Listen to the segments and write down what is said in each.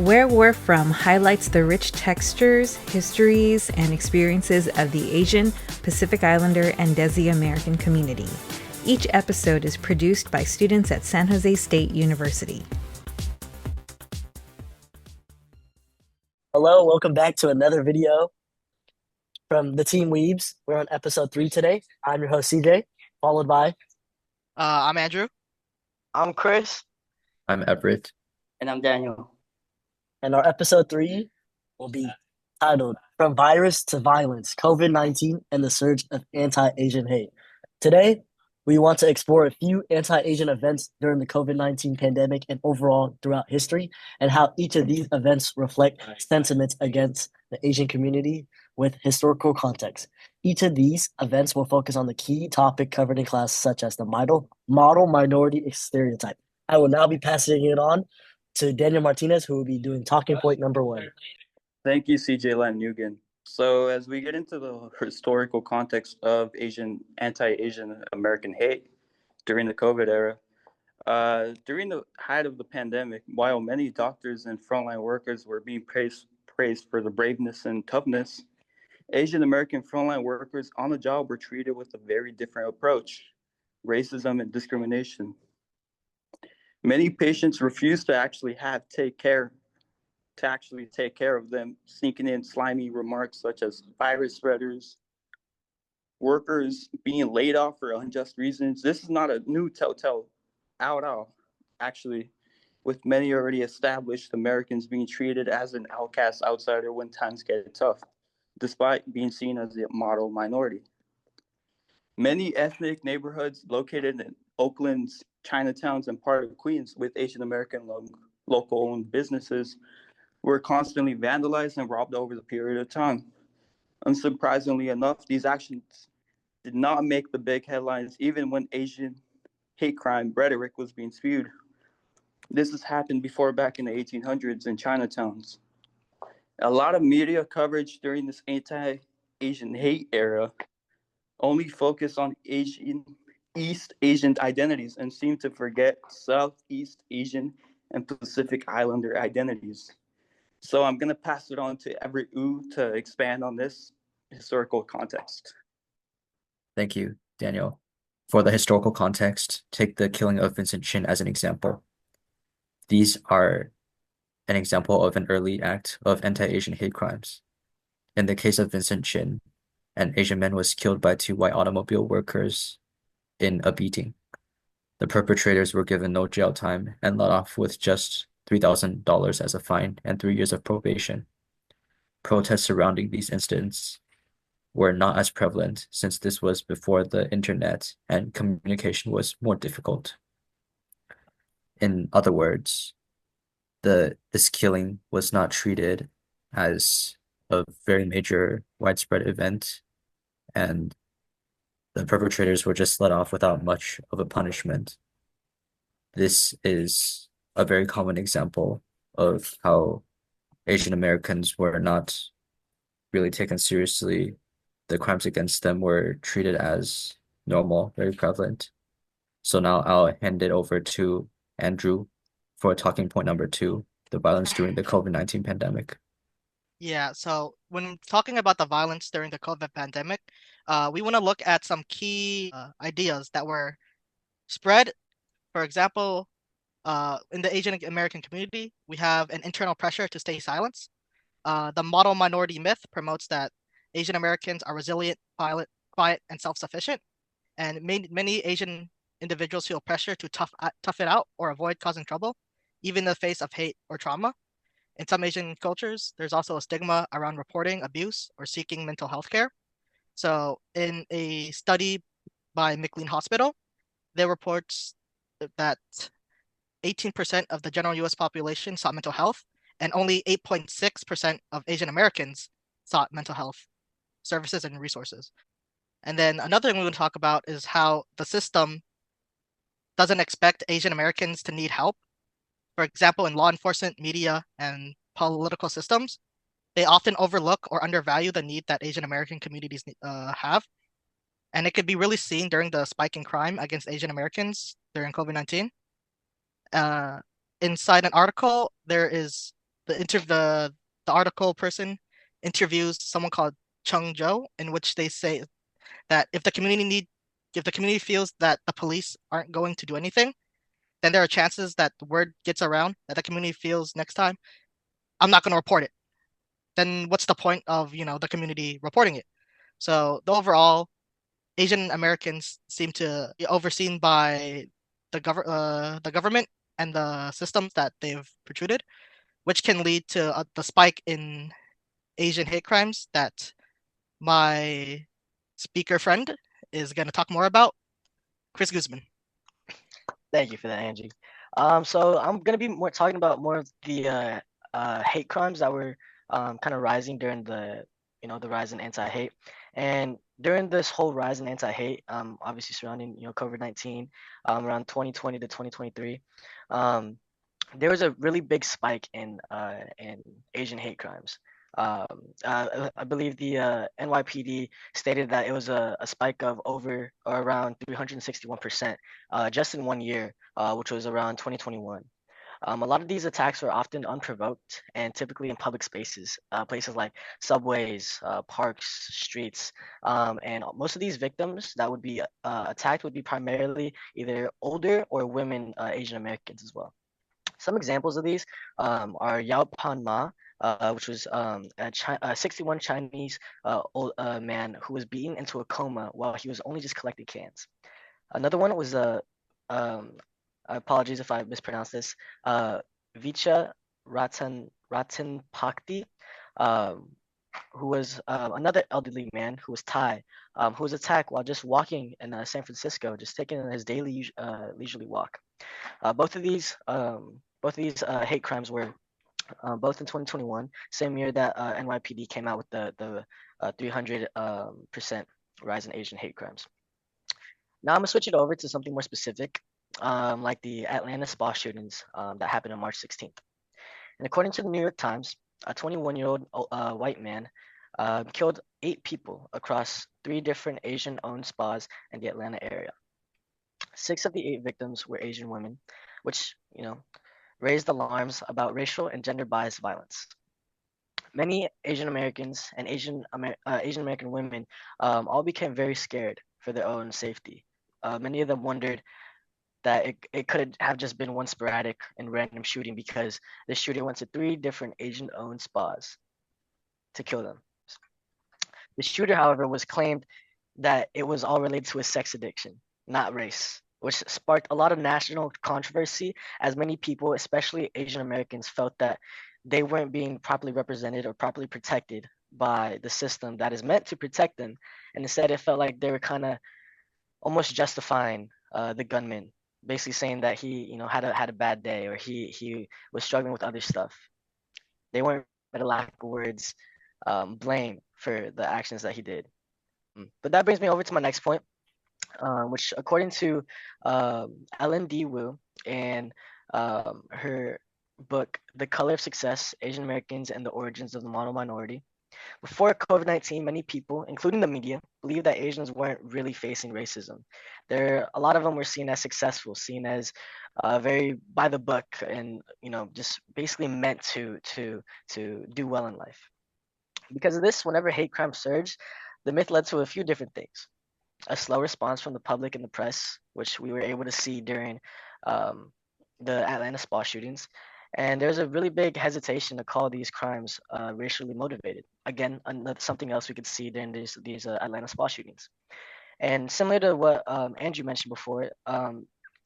Where We're From highlights the rich textures, histories, and experiences of the Asian, Pacific Islander, and Desi American community. Each episode is produced by students at San Jose State University. Hello, welcome back to another video from the team Weebs. We're on episode 3 today. I'm your host CJ, followed by I'm Andrew. I'm Chris. I'm Everett. And I'm Daniel. and our episode 3 will be titled From Virus to Violence, COVID-19 and the Surge of Anti-Asian Hate. Today, we want to explore a few anti-Asian events during the COVID-19 pandemic and overall throughout history, and how each of these events reflect sentiments against the Asian community with historical context. Each of these events will focus on the key topic covered in class, such as the model minority stereotype. I will now be passing it on to Daniel Martinez, who will be doing talking point number 1. Thank you, CJ Lan-Nugan. So as we get into the historical context of anti-Asian American hate during the COVID era, during the height of the pandemic, while many doctors and frontline workers were being praised for the braveness and toughness, Asian American frontline workers on the job were treated with a very different approach: racism and discrimination. Many patients refused to actually take care of them, sneaking in slimy remarks such as virus spreaders, workers being laid off for unjust reasons. This is not a new telltale out, actually, with many already established Americans being treated as an outcast outsider when times get tough, despite being seen as a model minority. Many ethnic neighborhoods located in Oakland's Chinatowns and part of Queens with Asian American local-owned businesses were constantly vandalized and robbed over the period of time. Unsurprisingly enough, these actions did not make the big headlines even when Asian hate crime rhetoric was being spewed. This has happened before back in the 1800s in Chinatowns. A lot of media coverage during this anti-Asian hate era only focused on East Asian identities and seemed to forget Southeast Asian and Pacific Islander identities. So I'm going to pass it on to Everett Wu to expand on this historical context. Thank you, Daniel. For the historical context, take the killing of Vincent Chin as an example. These are an example of an early act of anti-Asian hate crimes. In the case of Vincent Chin, an Asian man was killed by 2 white automobile workers in a beating. The perpetrators were given no jail time and let off with just $3,000 as a fine and 3 years of probation. Protests surrounding these incidents were not as prevalent since this was before the internet and communication was more difficult. In other words, this killing was not treated as a very major widespread event, and the perpetrators were just let off without much of a punishment. This is a very common example of how Asian Americans were not really taken seriously. The crimes against them were treated as normal, very prevalent. So now I'll hand it over to Andrew for talking point number 2, the violence during the COVID-19 pandemic. Yeah, so when talking about the violence during the COVID pandemic, we want to look at some key ideas that were spread. For example, in the Asian American community, we have an internal pressure to stay silent. The model minority myth promotes that Asian Americans are resilient, quiet, and self-sufficient, and many Asian individuals feel pressure to tough it out or avoid causing trouble, even in the face of hate or trauma. In some Asian cultures, there's also a stigma around reporting abuse or seeking mental health care. So in a study by McLean Hospital, there reports that 18% of the general US population sought mental health, and only 8.6% of Asian Americans sought mental health services and resources. And then another thing we're going to talk about is how the system doesn't expect Asian Americans to need help. For example, in law enforcement, media, and political systems, they often overlook or undervalue the need that Asian American communities have. And it could be really seen during the spike in crime against Asian Americans during COVID-19. Inside an article, there's the article person interviews someone called Chung Jo, in which they say that if the community feels that the police aren't going to do anything, then there are chances that the word gets around that the community feels next time, I'm not going to report it. Then what's the point of, the community reporting it? So the overall Asian Americans seem to be overseen by the government and the systems that they've protruded, which can lead to the spike in Asian hate crimes that my speaker friend is going to talk more about. Chris Guzman. Thank you for that, Angie. So I'm gonna be more talking about more of the hate crimes that were kind of rising during the rise in anti-hate, and during this whole rise in anti-hate, obviously surrounding COVID-19, around 2020 to 2023, um, there was a really big spike in Asian hate crimes. I believe the NYPD stated that it was a spike of over or around 361% just in one year, which was around 2021. A lot of these attacks were often unprovoked and typically in public spaces, places like subways, parks, streets, and most of these victims that would be attacked would be primarily either older or women Asian Americans as well. Some examples of these are Yao Pan Ma, which was a 61 Chinese man who was beaten into a coma while he was only just collecting cans. Another one was um, apologies if I mispronounced this, Vicha Ratan Pakti, um, who was another elderly man who was Thai, who was attacked while just walking in San Francisco, just taking his daily leisurely walk. Both of these hate crimes were both in 2021, same year that NYPD came out with the 300% rise in Asian hate crimes. Now I'm gonna switch it over to something more specific, like the Atlanta spa shootings that happened on March 16th. And according to the New York Times, a 21-year-old white man killed 8 people across 3 different Asian-owned spas in the Atlanta area. 6 of the 8 victims were Asian women, which raised alarms about racial and gender biased violence. Many Asian Americans and Asian American women all became very scared for their own safety. Many of them wondered that it could have just been one sporadic and random shooting because the shooter went to 3 different Asian owned spas to kill them. The shooter, however, was claimed that it was all related to a sex addiction, not race, which sparked a lot of national controversy as many people, especially Asian Americans, felt that they weren't being properly represented or properly protected by the system that is meant to protect them. And instead, it felt like they were kind of almost justifying the gunman, basically saying that he, had a bad day or he was struggling with other stuff. They weren't, at a lack of words, blame for the actions that he did. But that brings me over to my next point, which according to Ellen D. Wu and her book, The Color of Success, Asian Americans and the Origins of the Model Minority. Before COVID-19, many people, including the media, believed that Asians weren't really facing racism. A lot of them were seen as successful, seen as very by the book, and just basically meant to do well in life. Because of this, whenever hate crime surged, the myth led to a few different things. A slow response from the public and the press, which we were able to see during the Atlanta spa shootings. And there's a really big hesitation to call these crimes racially motivated. Again, something else we could see during these Atlanta spa shootings. And similar to what Andrew mentioned before,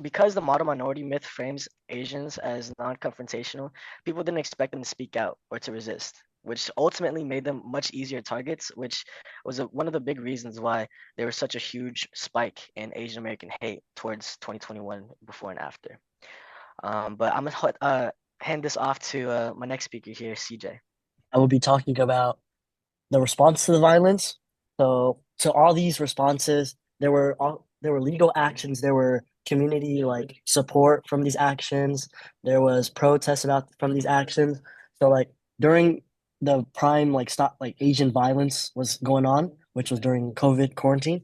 because the model minority myth frames Asians as non-confrontational, people didn't expect them to speak out or to resist, which ultimately made them much easier targets, which was one of the big reasons why there was such a huge spike in Asian American hate towards 2021 before and after. But I'm gonna hand this off to my next speaker here, CJ. I will be talking about the response to the violence. So to all these responses, there were legal actions, there were community support from these actions, there was protests from these actions. So during the prime stop Asian violence was going on, which was during COVID quarantine.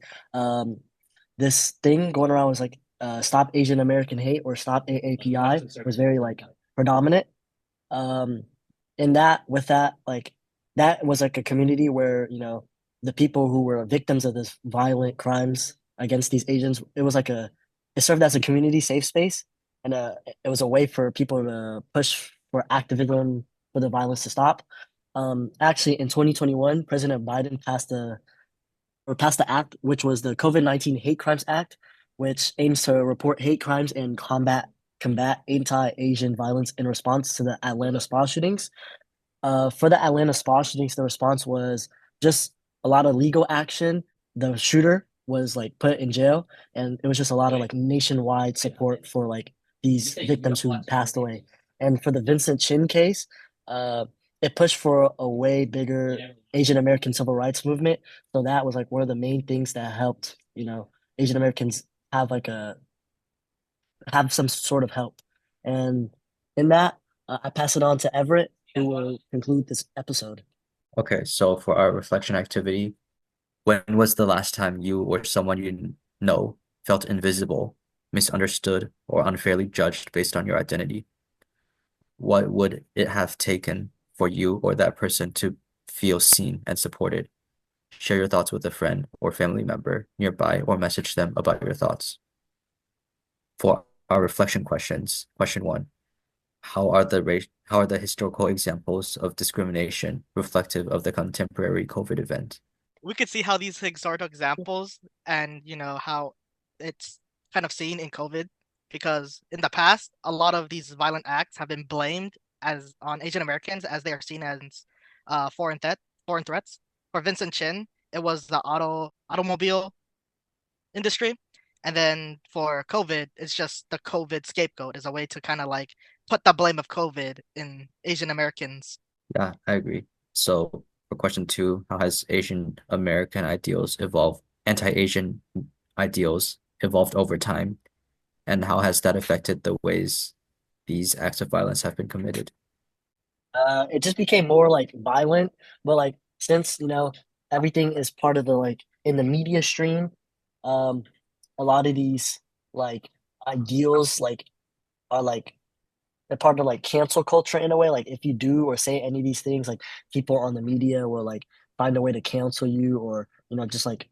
This thing going around was Stop Asian American Hate or Stop AAPI was very predominant. and that with that like that was like a community where the people who were victims of this violent crimes against these Asians, it served as a community safe space, and it was a way for people to push for activism for the violence to stop. Actually, in 2021, President Biden passed the act, which was the COVID-19 Hate Crimes Act, which aims to report hate crimes and combat anti-Asian violence in response to the Atlanta spa shootings. For the Atlanta spa shootings, the response was just a lot of legal action. The shooter was like put in jail, and it was just a lot of like nationwide support for like these victims who passed away. And for the Vincent Chin case, uh, it pushed for a way bigger Asian American civil rights movement. So that was like one of the main things that helped, Asian Americans have like a have some sort of help. And in that, I pass it on to Everett, who will conclude this episode. Okay, so for our reflection activity, when was the last time you or someone you know felt invisible, misunderstood, or unfairly judged based on your identity? What would it have taken for you or that person to feel seen and supported? Share your thoughts with a friend or family member nearby or message them about your thoughts. For our reflection questions, question one, how are the historical examples of discrimination reflective of the contemporary COVID event? We could see how these historical examples and how it's kind of seen in COVID, because in the past a lot of these violent acts have been blamed as on Asian Americans, as they are seen as foreign threats. For Vincent Chin, it was the automobile industry. And then for COVID, it's just the COVID scapegoat as a way to kind of like put the blame of COVID in Asian Americans. Yeah, I agree. So for question two, how has anti-Asian ideals evolved over time, and how has that affected the ways these acts of violence have been committed? It just became more like violent, but like since everything is part of the like in the media stream, um, a lot of these like ideals are like they're part of like cancel culture in a way. Like if you do or say any of these things, like people on the media will like find a way to cancel you, or just like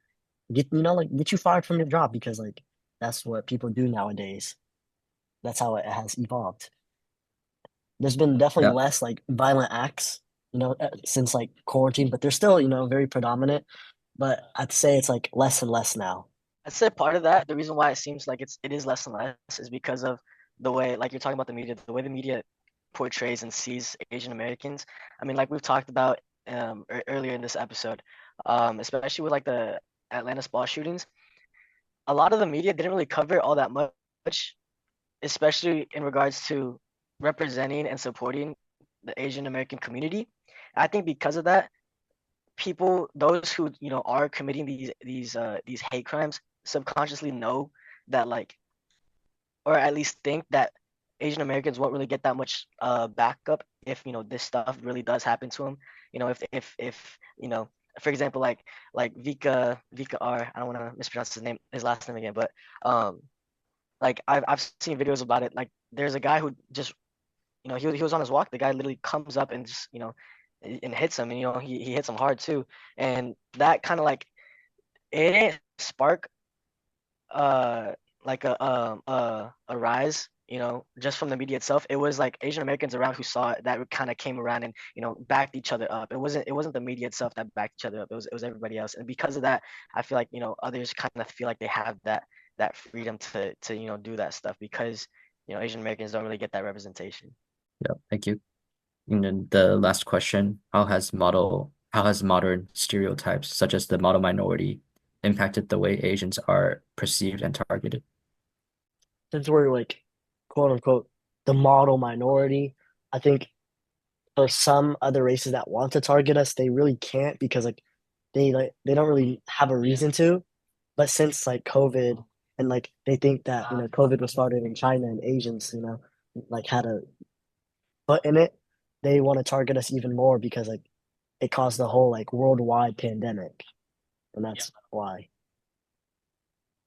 get you fired from your job, because like that's what people do nowadays. That's how it has evolved. There's been definitely Yeah, less like violent acts, since like quarantine, but they're still, very predominant. But I'd say it's like less and less now. I'd say part of that, the reason why it seems like it is less and less is because of the way, like you're talking about the media, the way the media portrays and sees Asian Americans. I mean, like we've talked about earlier in this episode, especially with like the Atlanta spa shootings, a lot of the media didn't really cover all that much, especially in regards to representing and supporting the Asian American community. I think because of that, people, those who are committing these hate crimes, subconsciously know that, like, or at least think that Asian Americans won't really get that much backup if this stuff really does happen to them. If for example, like Vika R. I don't want to mispronounce his last name again, but like I've seen videos about it. Like there's a guy who just he was on his walk. The guy literally comes up and just and hits him, and he hits him hard too. And that kind of like it didn't spark uh like a rise, just from the media itself. It was like Asian Americans around who saw it that kind of came around and backed each other up. It wasn't the media itself that backed each other up. It was everybody else. And because of that, I feel like others kind of feel like they have that freedom to do that stuff, because Asian Americans don't really get that representation. yeah, thank you. And then the last question, how has modern stereotypes such as the model minority impacted the way Asians are perceived and targeted? Since we're like quote unquote the model minority, I think for some other races that want to target us, they really can't, because like they don't really have a reason to. But since like COVID, and like they think that COVID was started in China and Asians like had a foot in it, they want to target us even more, because like it caused the whole like worldwide pandemic, and that's why.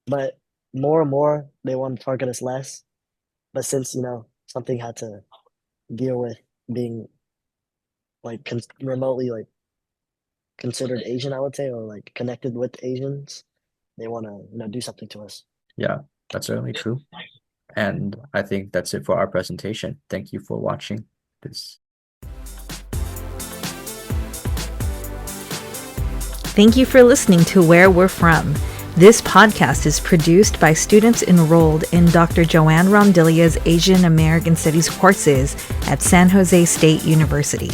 But more and more they want to target us less. But since something had to deal with being like remotely like considered Asian, I would say, or like connected with Asians, they want to do something to us. Yeah, that's certainly true. And I think that's it for our presentation. Thank you for watching this. Thank you for listening to Where We're From. This podcast is produced by students enrolled in Dr. Joanne Romdilia's Asian American Studies courses at San Jose State University.